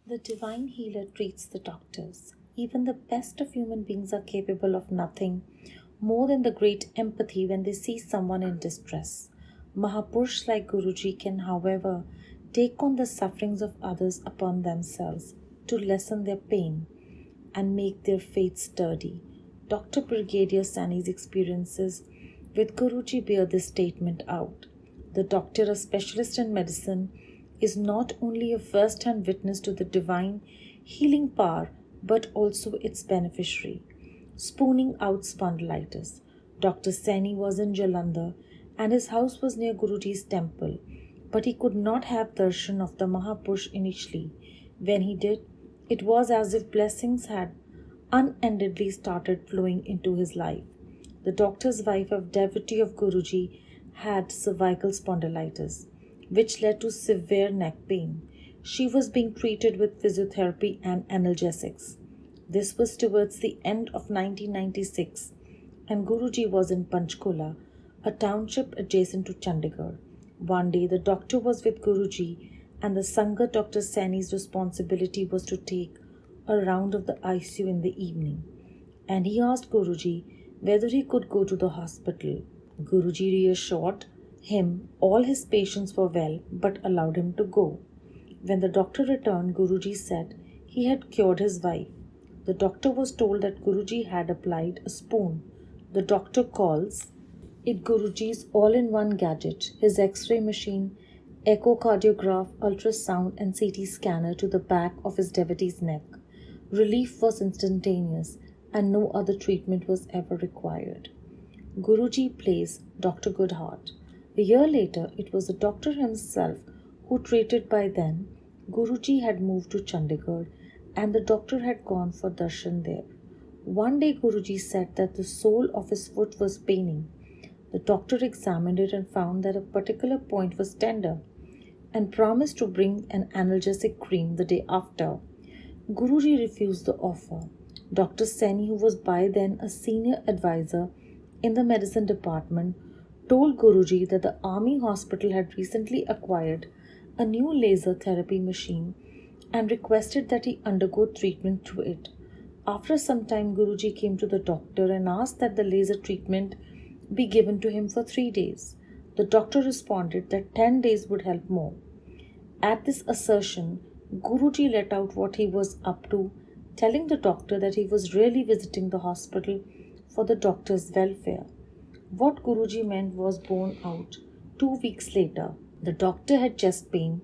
The divine healer treats the doctors. Even the best of human beings are capable of nothing more than the great empathy when they see someone in distress. Mahapurush like Guruji can, however, take on the sufferings of others upon themselves to lessen their pain and make their faith sturdy. Dr. Brigadier Sani's experiences with Guruji bear this statement out. The doctor, a specialist in medicine, is not only a first hand witness to the divine healing power but also its beneficiary. Spooning out spondylitis. Dr. Saini was in Jalandhar and his house was near Guruji's temple, but he could not have darshan of the Mahapurush initially. When he did, it was as if blessings had unendedly started flowing into his life. The doctor's wife, a devotee of Guruji, had cervical spondylitis, which led to severe neck pain. She was being treated with physiotherapy and analgesics. This was towards the end of 1996, and Guruji was in Panchkula, a township adjacent to Chandigarh. One day, the doctor was with Guruji, and the Sangha Dr. Saini's responsibility was to take a round of the ICU in the evening. And he asked Guruji whether he could go to the hospital. Guruji reassured him all his patients were well but allowed him to go. When the doctor returned, Guruji said he had cured his wife. The doctor was told that Guruji had applied a spoon. The doctor calls it Guruji's all-in-one gadget, his X-ray machine, echocardiograph, ultrasound and CT scanner to the back of his devotee's neck. Relief was instantaneous and no other treatment was ever required. Guruji plays Dr. Goodheart. A year later, it was the doctor himself who treated. By then, Guruji had moved to Chandigarh and the doctor had gone for darshan there. One day Guruji said that the sole of his foot was paining. The doctor examined it and found that a particular point was tender and promised to bring an analgesic cream the day after. Guruji refused the offer. Dr. Saini, who was by then a senior advisor in the medicine department, told Guruji that the army hospital had recently acquired a new laser therapy machine and requested that he undergo treatment through it. After some time, Guruji came to the doctor and asked that the laser treatment be given to him for 3 days. The doctor responded that 10 days would help more. At this assertion, Guruji let out what he was up to, telling the doctor that he was really visiting the hospital for the doctor's welfare. What Guruji meant was borne out 2 weeks later. The doctor had chest pain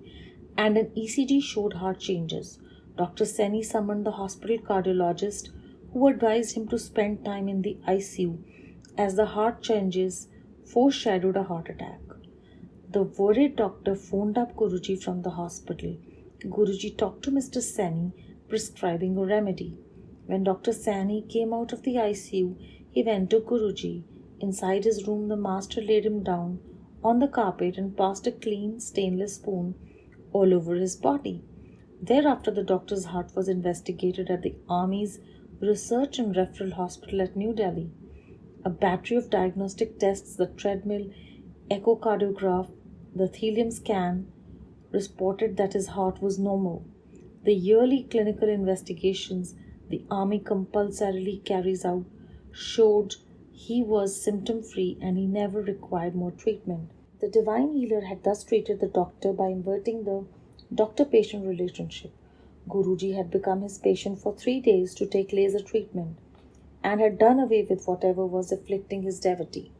and an ECG showed heart changes. Dr. Saini summoned the hospital cardiologist who advised him to spend time in the ICU as the heart changes foreshadowed a heart attack. The worried doctor phoned up Guruji from the hospital. Guruji talked to Mr. Saini, prescribing a remedy. When Dr. Saini came out of the ICU, he went to Guruji. Inside his room, the master laid him down on the carpet and passed a clean stainless spoon all over his body. Thereafter, the doctor's heart was investigated at the Army's Research and Referral Hospital at New Delhi. A battery of diagnostic tests, the treadmill, echocardiograph, the helium scan, reported that his heart was normal. The yearly clinical investigations the Army compulsorily carries out showed he was symptom free and he never required more treatment. The divine healer had thus treated the doctor by inverting the doctor patient relationship. Guruji had become his patient for 3 days to take laser treatment and had done away with whatever was afflicting his devotee.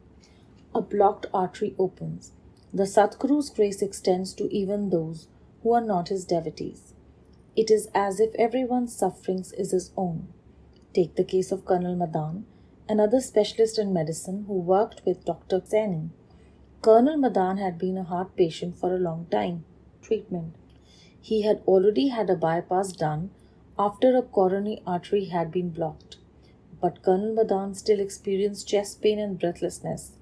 A blocked artery opens. The Sadguru's grace extends to even those who are not his devotees. It is as if everyone's sufferings is his own. Take the case of Colonel Madan, another specialist in medicine who worked with Dr. Saini. Colonel Madan had been a heart patient for a long time. Treatment. He had already had a bypass done after a coronary artery had been blocked. But Colonel Madan still experienced chest pain and breathlessness,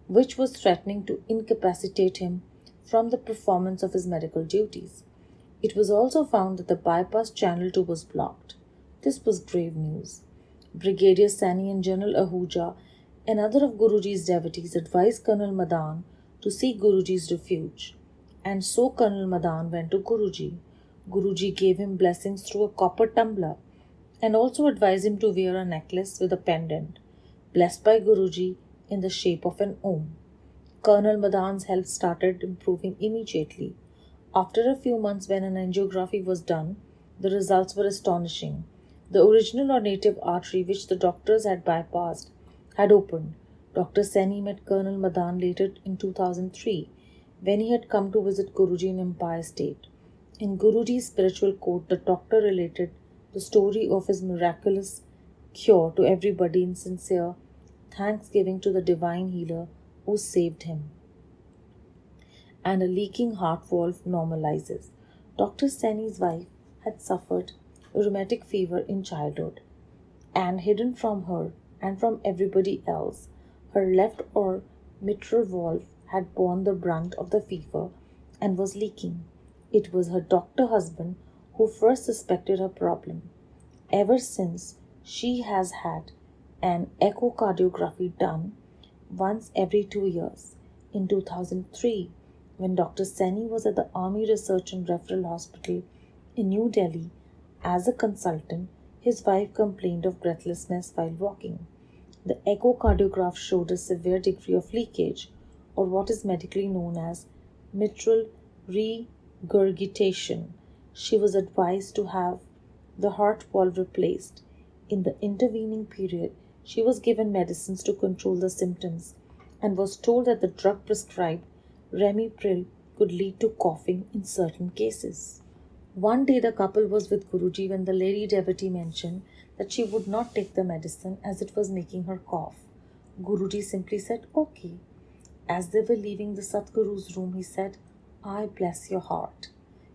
which was threatening to incapacitate him from the performance of his medical duties. It was also found that the bypass channel 2 was blocked. This was grave news. Brigadier Saini and General Ahuja, another of Guruji's devotees, advised Colonel Madan to seek Guruji's refuge. And so Colonel Madan went to Guruji. Guruji gave him blessings through a copper tumbler and also advised him to wear a necklace with a pendant, blessed by Guruji in the shape of an Om. Colonel Madan's health started improving immediately. After a few months, when an angiography was done, the results were astonishing. The original or native artery, which the doctors had bypassed, had opened. Dr. Seni met Colonel Madan later in 2003 when he had come to visit Guruji in Empire State. In Guruji's spiritual quote, the doctor related the story of his miraculous cure to everybody in sincere thanksgiving to the divine healer who saved him. And a leaking heart valve normalizes. Dr. Seni's wife had suffered rheumatic fever in childhood, and hidden from her and from everybody else, her left or mitral valve had borne the brunt of the fever and was leaking. It was her doctor husband who first suspected her problem. Ever since, she has had an echocardiography done once every 2 years. In 2003, when Dr. Seni was at the Army Research and Referral Hospital in New Delhi as a consultant, his wife complained of breathlessness while walking. The echocardiograph showed a severe degree of leakage, or what is medically known as mitral regurgitation. She was advised to have the heart valve replaced. In the intervening period, she was given medicines to control the symptoms and was told that the drug prescribed, Remipril, could lead to coughing in certain cases. One day the couple was with Guruji when the lady devotee mentioned that she would not take the medicine as it was making her cough. Guruji simply said, "Okay." As they were leaving the Satguru's room, he said, "I bless your heart."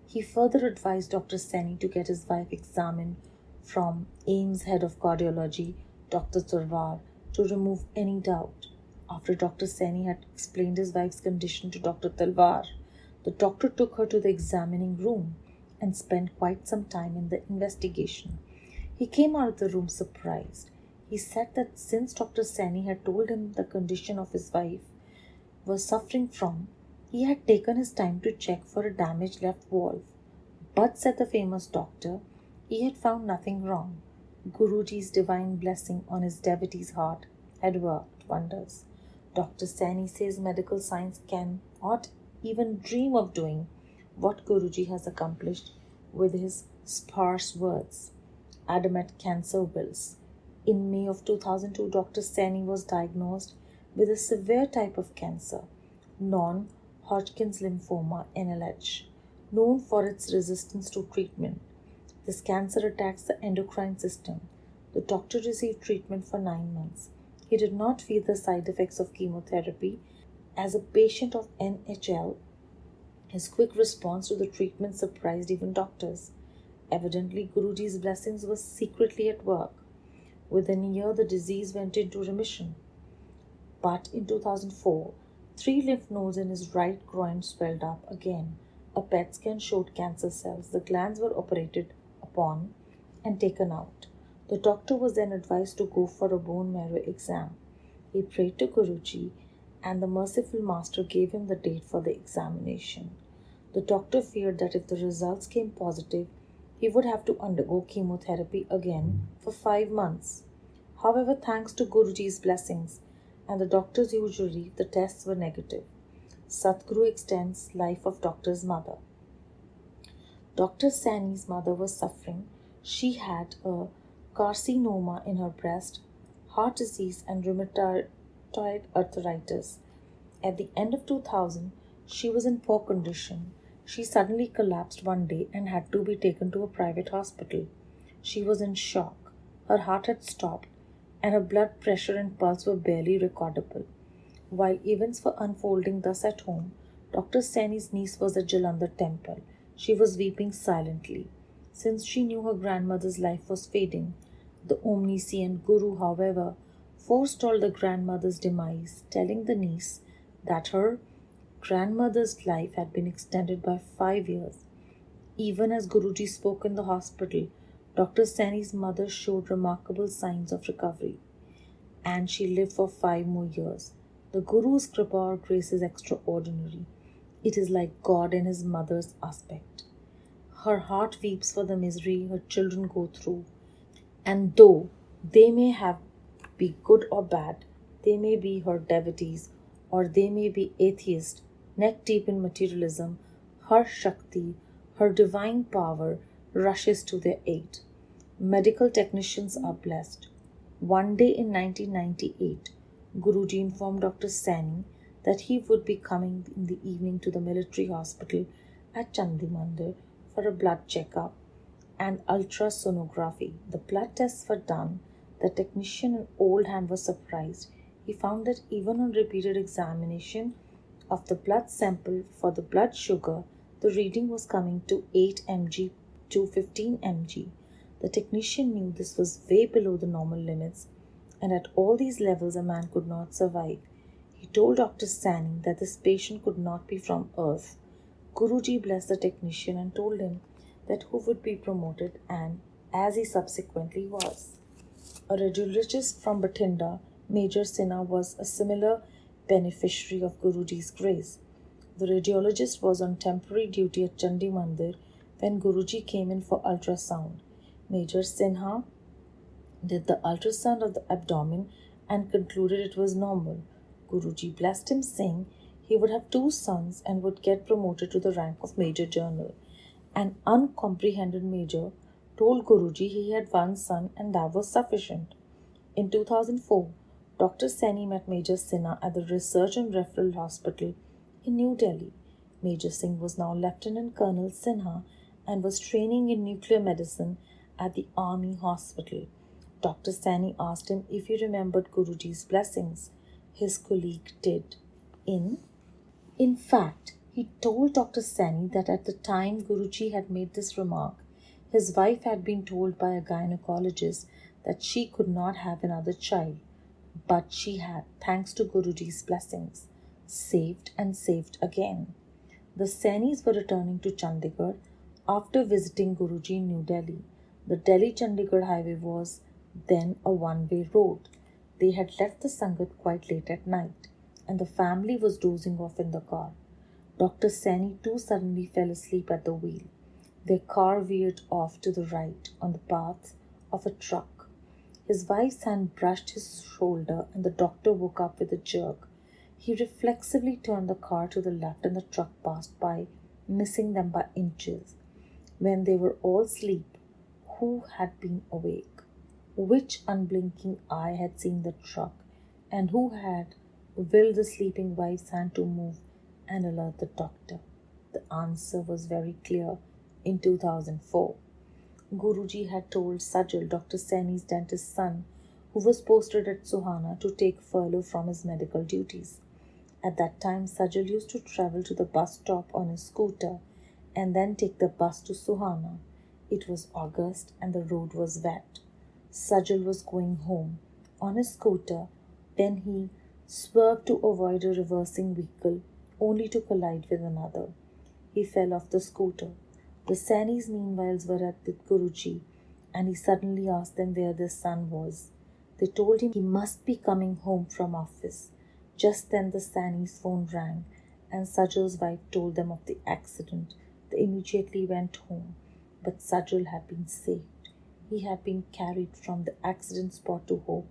He further advised Dr. Seni to get his wife examined from AIMS head of cardiology, Dr. Talwar, to remove any doubt. After Dr. Seni had explained his wife's condition to Dr. Talwar, the doctor took her to the examining room and spent quite some time in the investigation. He came out of the room surprised. He said that since Dr. Seni had told him the condition of his wife was suffering from, he had taken his time to check for a damaged left valve. But, said the famous doctor, he had found nothing wrong. Guruji's divine blessing on his devotee's heart had worked wonders. Dr. Seni says medical science cannot even dream of doing what Guruji has accomplished with his sparse words. Adamat cancer wills. In May of 2002, Dr. Seni was diagnosed with a severe type of cancer, non-Hodgkin's lymphoma (NLH), known for its resistance to treatment. This cancer attacks the endocrine system. The doctor received treatment for 9 months. He did not feel the side effects of chemotherapy. As a patient of NHL, his quick response to the treatment surprised even doctors. Evidently, Guruji's blessings were secretly at work. Within a year, the disease went into remission. But in 2004, 3 lymph nodes in his right groin swelled up again. A PET scan showed cancer cells. The glands were operated upon and taken out. The doctor was then advised to go for a bone marrow exam. He prayed to Guruji, and the merciful master gave him the date for the examination. The doctor feared that if the results came positive, he would have to undergo chemotherapy again for 5 months. However, thanks to Guruji's blessings and the doctor's huge relief, the tests were negative. Satguru extends life of doctor's mother. Dr. Sani's mother was suffering. She had a carcinoma in her breast, heart disease, and rheumatoid arthritis. At the end of 2000, she was in poor condition. She suddenly collapsed one day and had to be taken to a private hospital. She was in shock. Her heart had stopped, and her blood pressure and pulse were barely recordable. While events were unfolding thus at home, Dr. Seni's niece was at Jalandhar temple. She was weeping silently. Since she knew her grandmother's life was fading, the omniscient Guru, however, forestalled the grandmother's demise, telling the niece that her grandmother's life had been extended by 5 years. Even as Guruji spoke in the hospital, Dr. Seni's mother showed remarkable signs of recovery, and she lived for 5 more years. The Guru's kripa or grace is extraordinary. It is like God in his mother's aspect. Her heart weeps for the misery her children go through. And though they may have be good or bad, they may be her devotees or they may be atheists, neck deep in materialism, her Shakti, her divine power rushes to their aid. Medical technicians are blessed. One day in 1998, Guruji informed Dr. Saini that he would be coming in the evening to the military hospital at Chandimandir for a blood checkup and ultrasonography. The blood tests were done. The technician, an old hand, was surprised. He found that even on repeated examination of the blood sample for the blood sugar, the reading was coming to 8 mg to 15 mg. The technician knew this was way below the normal limits, and at all these levels a man could not survive. He told Dr. Saini that this patient could not be from earth. Guruji blessed the technician and told him that who would be promoted, and as he subsequently was. A radiologist from Bathinda, Major Sinha, was a similar beneficiary of Guruji's grace. The radiologist was on temporary duty at Chandi Mandir when Guruji came in for ultrasound. Major Sinha did the ultrasound of the abdomen and concluded it was normal. Guruji blessed him, saying he would have 2 sons and would get promoted to the rank of Major General. An uncomprehended major told Guruji he had 1 son and that was sufficient. In 2004, Dr. Saini met Major Sinha at the Research and Referral Hospital in New Delhi. Major Singh was now Lieutenant Colonel Sinha and was training in nuclear medicine at the Army Hospital. Dr. Saini asked him if he remembered Guruji's blessings. His colleague did. In fact, he told Dr. Saini that at the time Guruji had made this remark, his wife had been told by a gynecologist that she could not have another child, but she had, thanks to Guruji's blessings, saved and saved again. The Sainis were returning to Chandigarh after visiting Guruji in New Delhi. The Delhi-Chandigarh highway was then a one-way road. They had left the Sangat quite late at night, and the family was dozing off in the car. Dr. Saini too suddenly fell asleep at the wheel. Their car veered off to the right on the path of a truck. His wife's hand brushed his shoulder and the doctor woke up with a jerk. He reflexively turned the car to the left and the truck passed by, missing them by inches. When they were all asleep, who had been awake? Which unblinking eye had seen the truck, and who had willed the sleeping wife's hand to move and alert the doctor? The answer was very clear in 2004. Guruji had told Sajal, Dr. Saini's dentist's son, who was posted at Suhana, to take furlough from his medical duties. At that time, Sajal used to travel to the bus stop on his scooter and then take the bus to Suhana. It was August and the road was wet. Sajal was going home on his scooter when he swerved to avoid a reversing vehicle, only to collide with another. He fell off the scooter. The Sainis meanwhile were at with Guruji, and he suddenly asked them where their son was. They told him he must be coming home from office. Just then the Sainis' phone rang, and Sajal's wife told them of the accident. They immediately went home, but Sajal had been saved. He had been carried from the accident spot to home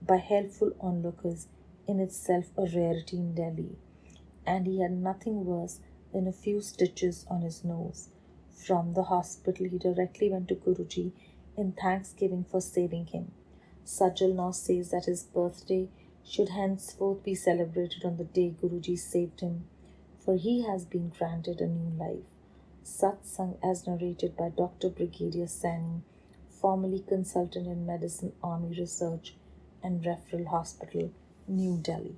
by helpful onlookers, in itself a rarity in Delhi, and he had nothing worse than a few stitches on his nose. From the hospital, he directly went to Guruji in thanksgiving for saving him. Sajal now says that his birthday should henceforth be celebrated on the day Guruji saved him, for he has been granted a new life. Satsang as narrated by Dr. Brigadier Saini, formerly consultant in medicine, Army Research and Referral Hospital, New Delhi.